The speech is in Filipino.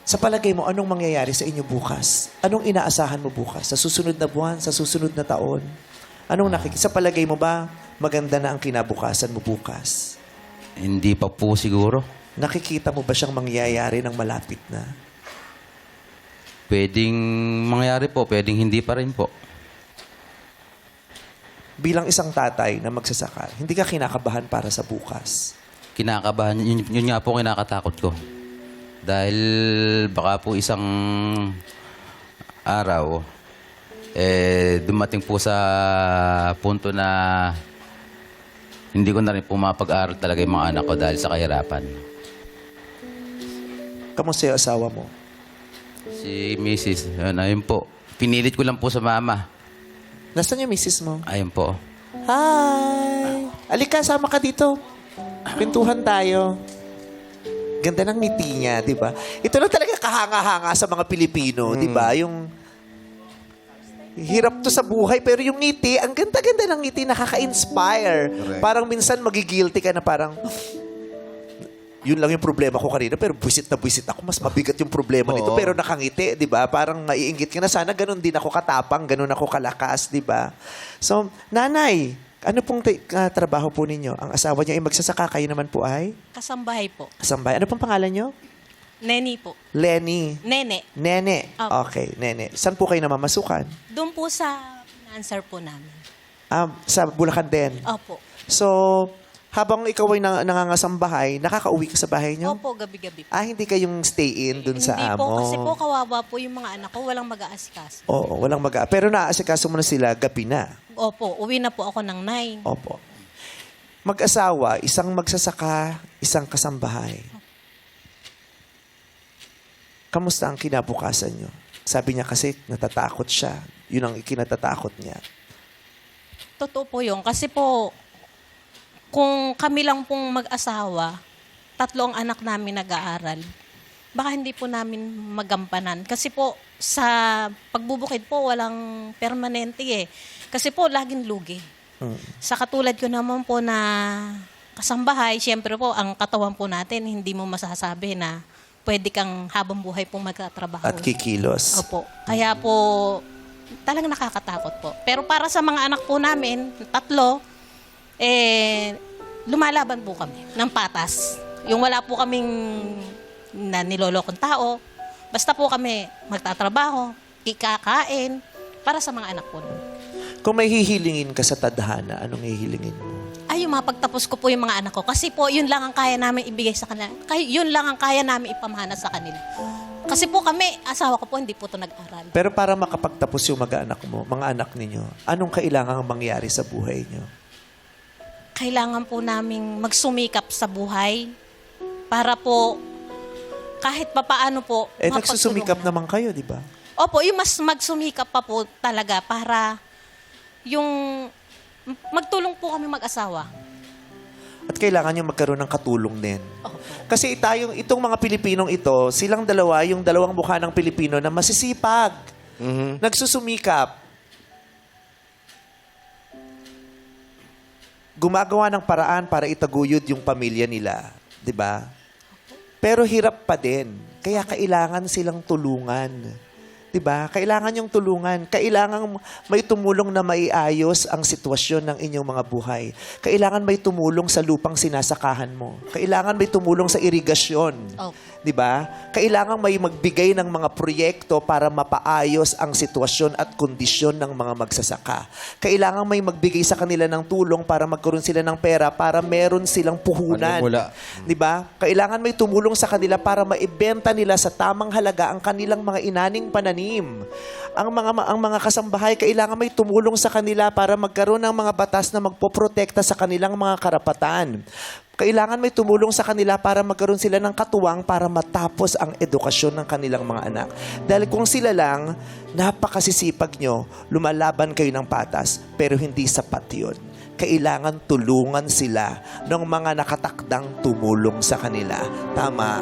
Sa palagay mo, anong mangyayari sa inyo bukas? Anong inaasahan mo bukas? Sa susunod na buwan? Sa susunod na taon? Anong sa palagay mo ba, maganda na ang kinabukasan mo bukas? Hindi pa po siguro. Nakikita mo ba siyang mangyayari ng malapit na? Pwedeng mangyari po, pwedeng hindi pa rin po. Bilang isang tatay na magsasaka, hindi ka kinakabahan para sa bukas? Kinakabahan, yun nga po kinakatakot ko. Dahil baka po isang araw, dumating po sa punto na hindi ko na rin po mapag-aral talaga yung mga anak ko dahil sa kahirapan. Kamusta yung asawa mo? Si Mrs., ayun po. Pinilit ko lang po sa mama. Nasaan yung misis mo? Ayun po. Hi! Alika, sama ka dito. Pintuhan tayo. Ganda ng ngiti niya, di ba? Ito lang talaga kahanga-hanga sa mga Pilipino, di ba? Yung hirap to sa buhay, pero yung ngiti, ang ganda-ganda ng ngiti, nakaka-inspire. Correct. Parang minsan magigilty ka na parang, yun lang yung problema ko kanina, pero buwisit na buwisit ako. Mas mabigat yung problema nito, Oo. pero nakangiti, di ba? Parang maiinggit ka na, sana ganun din ako katapang, ganun ako kalakas, di ba? So, nanay, ano pong trabaho po ninyo? Ang asawa niyo ay magsasaka, kayo naman po ay Kasambahay po. kasambay. Ano pong pangalan niyo? Neni po. Lenny. Nene. Nene. Opo. Okay, Nene. Saan po kayo namamasukan? Doon po sa financer po namin. Sa Bulacan din. Opo. So, habang ikaw ay nangangasambahay, nakakauwi ka sa bahay niyo? Opo, gabi-gabi po. Hindi kayong stay-in dun sa Hindi amo? po, kasi po kawawa po yung mga anak ko. Walang mag-aasikaso. Oo, walang pero naaasikaso mo na sila gabi na. Opo, uwi na po ako ng 9. Opo. Mag-asawa, isang magsasaka, isang kasambahay. Kamusta ang kinabukasan niyo? Sabi niya kasi natatakot siya. Yun ang ikinatatakot niya. Totoo po yun. Kasi po, kung kami lang pong mag-asawa, 3 ang anak namin nag-aaral, baka hindi po namin magampanan. Kasi po, sa pagbubukid po, walang permanente eh. Kasi po, laging lugi. Sa katulad ko naman po na kasambahay, siyempre po, ang katawan po natin, hindi mo masasabi na pwede kang habang buhay pong magtatrabaho. At kikilos. Opo. Kaya po, talagang nakakatakot po. Pero para sa mga anak po namin, 3, lumalaban po kami ng patas. Yung wala po kaming na nilolokong tao, basta po kami magtatrabaho, ikakain, para sa mga anak po namin. Kung may hihilingin ka sa tadhana, anong hihilingin mo? Ay, yung mapagtapos ko po yung mga anak ko. Kasi po, yun lang ang kaya namin ibigay sa kanila. Yun lang ang kaya namin ipamahana sa kanila. Kasi po kami, asawa ko po, hindi po ito nag-aral. Pero para makapagtapos yung mga anak ninyo, anong kailangang mangyari sa buhay niyo? Kailangan po naming magsumikap sa buhay para po kahit papaano po Nagsusumikap mapagtulungan. naman kayo, di ba? Opo, yung mas magsumikap pa po talaga para yung magtulong po kami mag-asawa. At kailangan nyo magkaroon ng katulong din. Opo. Kasi itong mga Pilipinong ito, silang dalawa, yung dalawang mukha ng Pilipino na masisipag, nagsusumikap, gumagawa ng paraan para itaguyod yung pamilya nila. Di ba? Pero hirap pa din. Kaya kailangan silang tulungan. Diba? Kailangan yung tulungan. Kailangan may tumulong na maiayos ang sitwasyon ng inyong mga buhay. Kailangan may tumulong sa lupang sinasakahan mo. Kailangan may tumulong sa irigasyon. Oh. Diba? Kailangan may magbigay ng mga proyekto para mapaayos ang sitwasyon at kondisyon ng mga magsasaka. Kailangan may magbigay sa kanila ng tulong para magkaroon sila ng pera para meron silang puhunan. Panimula. Diba? Kailangan may tumulong sa kanila para maibenta nila sa tamang halaga ang kanilang mga inaning pananim. Ang mga kasambahay, kailangan may tumulong sa kanila para magkaroon ng mga batas na magpoprotekta sa kanilang mga karapatan. Kailangan may tumulong sa kanila para magkaroon sila ng katuwang para matapos ang edukasyon ng kanilang mga anak. Dahil kung sila lang, napakasisipag nyo, lumalaban kayo ng patas, pero hindi sapat yun. Kailangan tulungan sila ng mga nakatakdang tumulong sa kanila. Tama.